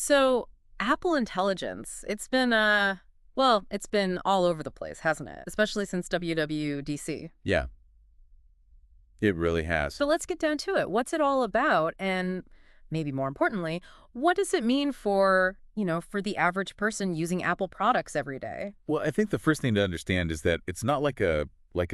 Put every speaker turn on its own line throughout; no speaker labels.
So Apple Intelligence, it's been all over the place, hasn't it? Especially since WWDC.
Yeah, it really has.
So let's get down to it. What's it all about? And maybe more importantly, what does it mean for the average person using Apple products every day?
Well, I think the first thing to understand is that it's not like a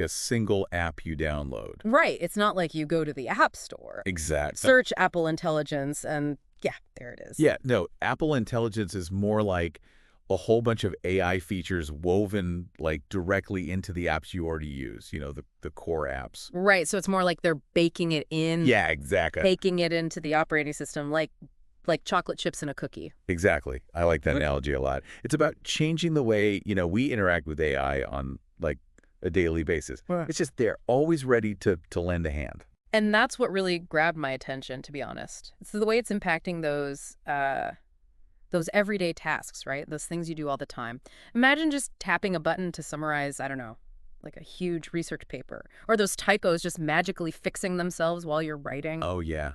single app you download.
Right. It's not like you go to the App Store,
Exactly.
search Apple Intelligence, and yeah, there it is.
Yeah, no, Apple Intelligence is more like a whole bunch of AI features woven like directly into the apps you already use, the core apps.
Right. So it's more like they're baking it in,
Yeah, exactly.
baking it into the operating system, like chocolate chips in a cookie.
Exactly. I like that analogy a lot. It's about changing the way, we interact with AI on like a daily basis.
Right.
It's just they're always ready to lend a hand.
And that's what really grabbed my attention, to be honest. It's the way it's impacting those everyday tasks, right? Those things you do all the time. Imagine just tapping a button to summarize, I don't know, like a huge research paper, or those typos just magically fixing themselves while you're writing.
Oh, yeah.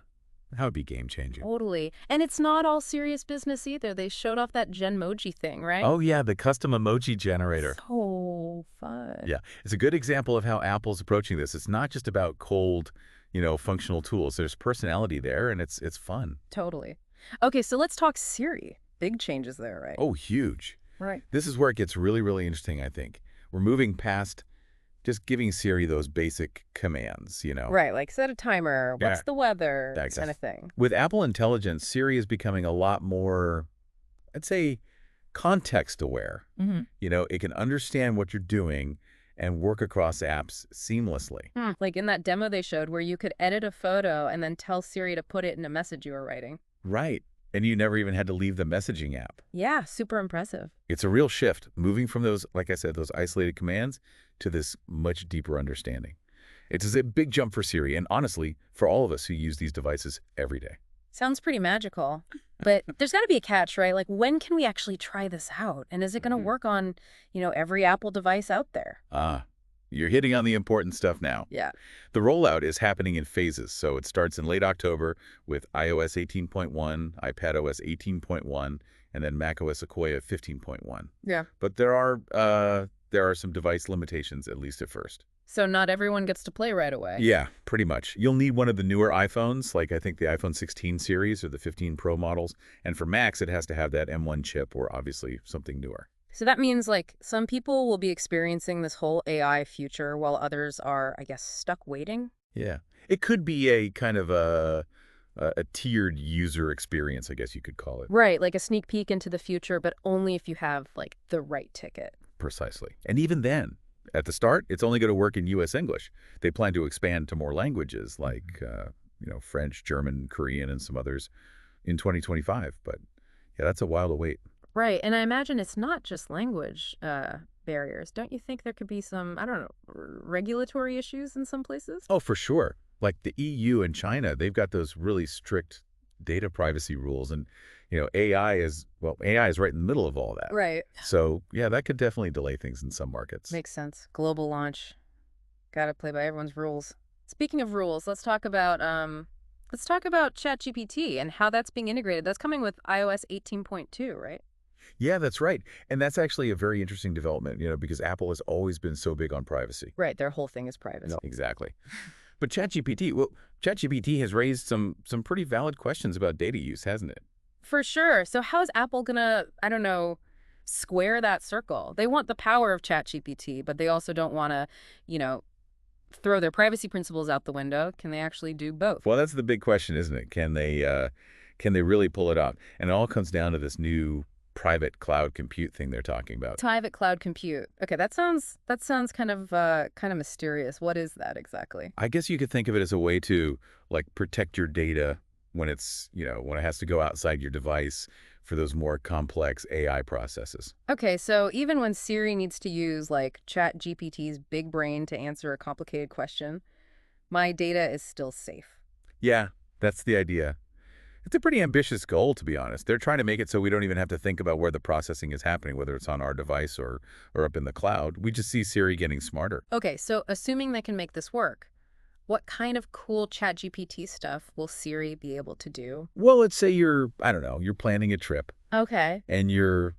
That would be game-changing.
Totally. And it's not all serious business either. They showed off that Genmoji thing, right?
Oh, yeah, the custom emoji generator.
So fun.
Yeah, it's a good example of how Apple's approaching this. It's not just about cold, functional tools. There's personality there, and it's fun.
Totally. Okay, so let's talk Siri. Big changes there, right?
Oh, huge.
Right.
This is where it gets really, really interesting, I think. We're moving past just giving Siri those basic commands,
Right, like set a timer, what's
Yeah.
the weather,
That
this kind of thing.
With Apple Intelligence, Siri is becoming a lot more, I'd say, context aware.
Mm-hmm.
It can understand what you're doing and work across apps seamlessly.
Like in that demo they showed where you could edit a photo and then tell Siri to put it in a message you were writing.
Right. And you never even had to leave the messaging app.
Yeah, super impressive.
It's a real shift, moving from those, like I said, those isolated commands to this much deeper understanding. It's a big jump for Siri, and honestly, for all of us who use these devices every day.
Sounds pretty magical. But there's got to be a catch, right? Like, when can we actually try this out? And is it going to work on, every Apple device out there?
You're hitting on the important stuff now.
Yeah.
The rollout is happening in phases, so it starts in late October with iOS 18.1, iPadOS 18.1, and then macOS Sequoia 15.1.
Yeah.
But there are some device limitations, at least at first.
So not everyone gets to play right away.
Yeah, pretty much. You'll need one of the newer iPhones, like I think the iPhone 16 series or the 15 Pro models. And for Macs, it has to have that M1 chip or obviously something newer.
So that means, like, some people will be experiencing this whole AI future while others are, I guess, stuck waiting?
Yeah. It could be a kind of a tiered user experience, I guess you could call it.
Right, like a sneak peek into the future, but only if you have, like, the right ticket.
Precisely. And even then, at the start, it's only going to work in U.S. English. They plan to expand to more languages like, French, German, Korean, and some others in 2025. But yeah, that's a while to wait.
Right, and I imagine it's not just language barriers. Don't you think there could be some, I don't know, regulatory issues in some places?
Oh, for sure. Like the EU and China, they've got those really strict data privacy rules. And, AI is right in the middle of all that.
Right.
So, yeah, that could definitely delay things in some markets.
Makes sense. Global launch. Got to play by everyone's rules. Speaking of rules, let's talk about ChatGPT and how that's being integrated. That's coming with iOS 18.2, right?
Yeah, that's right. And that's actually a very interesting development, because Apple has always been so big on privacy.
Right, their whole thing is privacy.
No, exactly. But ChatGPT has raised some pretty valid questions about data use, hasn't it?
For sure. So how is Apple gonna, I don't know, square that circle? They want the power of ChatGPT, but they also don't want to, throw their privacy principles out the window. Can they actually do both?
Well, that's the big question, isn't it? Can they really pull it off? And it all comes down to this new private cloud compute thing they're talking about.
Private cloud compute. Okay, that sounds kind of mysterious. What is that exactly?
I guess you could think of it as a way to like protect your data when it's, when it has to go outside your device for those more complex AI processes.
Okay, so even when Siri needs to use like ChatGPT's big brain to answer a complicated question, my data is still safe.
Yeah, that's the idea. It's a pretty ambitious goal, to be honest. They're trying to make it so we don't even have to think about where the processing is happening, whether it's on our device or up in the cloud. We just see Siri getting smarter.
Okay, so assuming they can make this work, What kind of cool ChatGPT stuff will Siri be able to do?
Well, let's say you're, I don't know, you're planning a trip
Okay.
and you're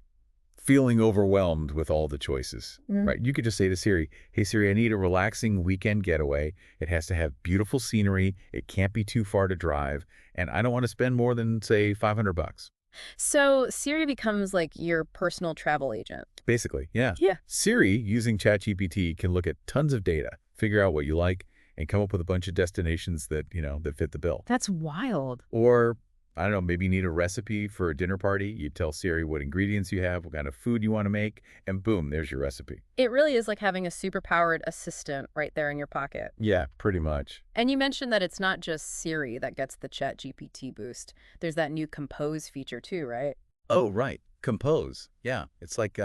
feeling overwhelmed with all the choices,
Mm.
right? You could just say to Siri, hey, Siri, I need a relaxing weekend getaway. It has to have beautiful scenery. It can't be too far to drive. And I don't want to spend more than, say, $500.
So Siri becomes like your personal travel agent.
Basically, yeah.
Yeah.
Siri, using ChatGPT, can look at tons of data, figure out what you like, and come up with a bunch of destinations that, that fit the bill.
That's wild.
Or, I don't know, maybe you need a recipe for a dinner party. You tell Siri what ingredients you have, what kind of food you want to make, and boom, there's your recipe.
It really is like having a superpowered assistant right there in your pocket.
Yeah, pretty much.
And you mentioned that it's not just Siri that gets the ChatGPT boost. There's that new Compose feature too, right?
Oh, right. Compose. Yeah. It's like,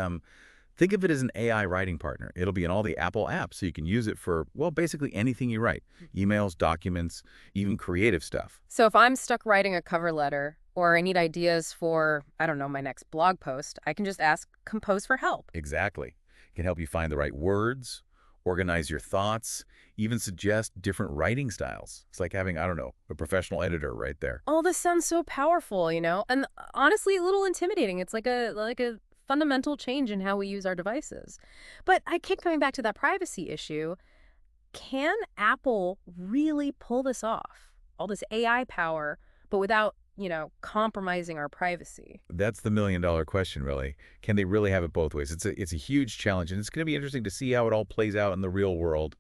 think of it as an AI writing partner. It'll be in all the Apple apps, so you can use it for, well, basically anything you write. Emails, documents, even creative stuff.
So if I'm stuck writing a cover letter or I need ideas for, I don't know, my next blog post, I can just ask Compose for help.
Exactly. It can help you find the right words, organize your thoughts, even suggest different writing styles. It's like having, I don't know, a professional editor right there.
All this sounds so powerful, and honestly a little intimidating. It's like a fundamental change in how we use our devices. But I keep coming back to that privacy issue. Can Apple really pull this off? All this AI power, but without, compromising our privacy.
That's the million-dollar question, really. Can they really have it both ways? It's a huge challenge, and it's going to be interesting to see how it all plays out in the real world,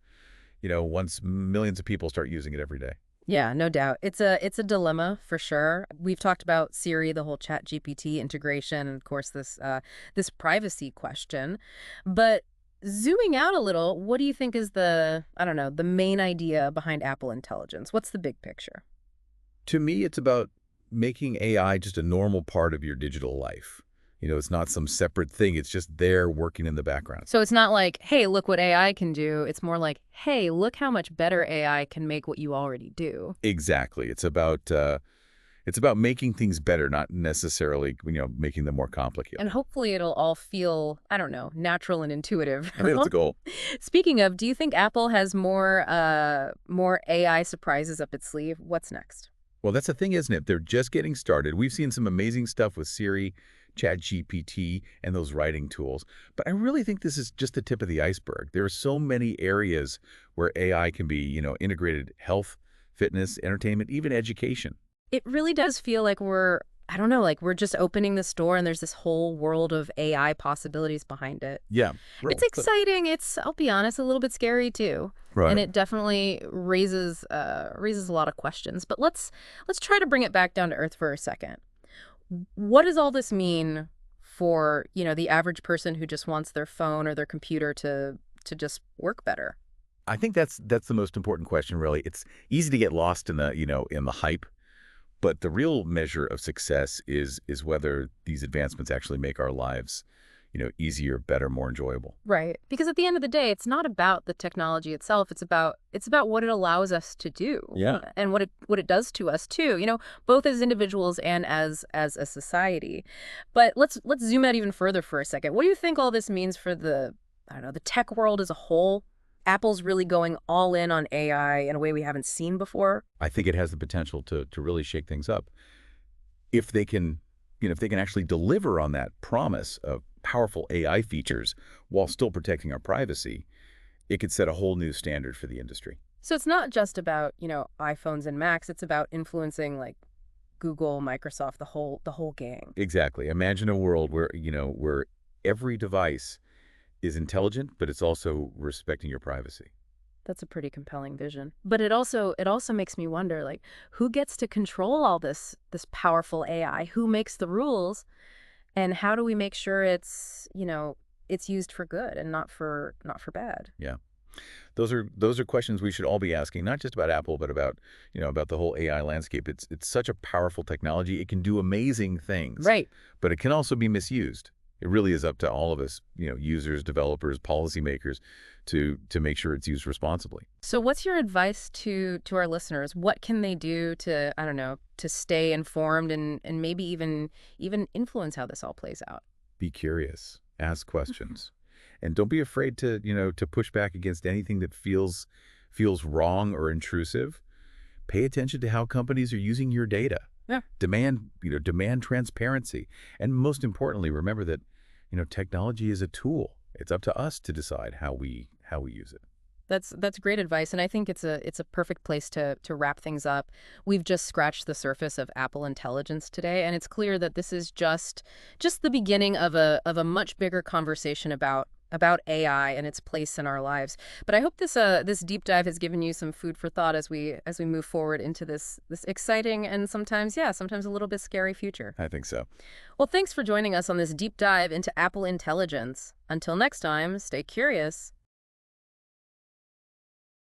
once millions of people start using it every day.
Yeah, no doubt. It's a dilemma for sure. We've talked about Siri, the whole Chat GPT integration, and of course this privacy question. But zooming out a little, what do you think is the main idea behind Apple Intelligence? What's the big picture?
To me, it's about making AI just a normal part of your digital life. It's not some separate thing. It's just there working in the background.
So it's not like, hey, look what AI can do. It's more like, hey, look how much better AI can make what you already do.
Exactly. It's about making things better, not necessarily, making them more complicated.
And hopefully it'll all feel, I don't know, natural and intuitive.
I think that's the goal.
Speaking of, do you think Apple has more AI surprises up its sleeve? What's next?
Well, that's the thing, isn't it? They're just getting started. We've seen some amazing stuff with Siri, ChatGPT, and those writing tools. But I really think this is just the tip of the iceberg. There are so many areas where AI can be, integrated: health, fitness, entertainment, even education.
It really does feel like I don't know, like we're just opening this door and there's this whole world of AI possibilities behind it.
Yeah.
It's exciting. I'll be honest, a little bit scary too.
Right.
And it definitely raises a lot of questions. But let's try to bring it back down to earth for a second. What does all this mean for, the average person who just wants their phone or their computer to just work better?
I think that's the most important question, really. It's easy to get lost in the hype. But the real measure of success is whether these advancements actually make our lives, easier, better, more enjoyable.
Right. Because at the end of the day, it's not about the technology itself. It's about what it allows us to do.
Yeah.
And what it does to us too, both as individuals and as a society. But let's zoom out even further for a second. What do you think all this means for the tech world as a whole? Apple's really going all in on AI in a way we haven't seen before.
I think it has the potential to really shake things up. If they can, if they can actually deliver on that promise of powerful AI features while still protecting our privacy, it could set a whole new standard for the industry.
So it's not just about, iPhones and Macs. It's about influencing like Google, Microsoft, the whole gang.
Exactly. Imagine a world where every device is intelligent, but it's also respecting your privacy.
That's a pretty compelling vision. But it also makes me wonder, like, who gets to control all this powerful AI? Who makes the rules? And how do we make sure it's used for good and not for bad?
Yeah. Those are questions we should all be asking, not just about Apple, but about the whole AI landscape. It's such a powerful technology. It can do amazing things.
Right.
But it can also be misused. It really is up to all of us, users, developers, policymakers, to make sure it's used responsibly.
So what's your advice to our listeners? What can they do to, I don't know, to stay informed and maybe even influence how this all plays out?
Be curious, ask questions, and don't be afraid to push back against anything that feels feels wrong or intrusive, pay attention to how companies are using your data.
Yeah.
Demand transparency. And most importantly, remember that, technology is a tool. It's up to us to decide how we use it.
That's great advice, and I think it's a perfect place to wrap things up. We've just scratched the surface of Apple Intelligence today, and it's clear that this is just the beginning of a much bigger conversation about AI and its place in our lives. But I hope this deep dive has given you some food for thought as we move forward into this exciting and sometimes a little bit scary future.
I think so.
Well, thanks for joining us on this deep dive into Apple Intelligence. Until next time, stay curious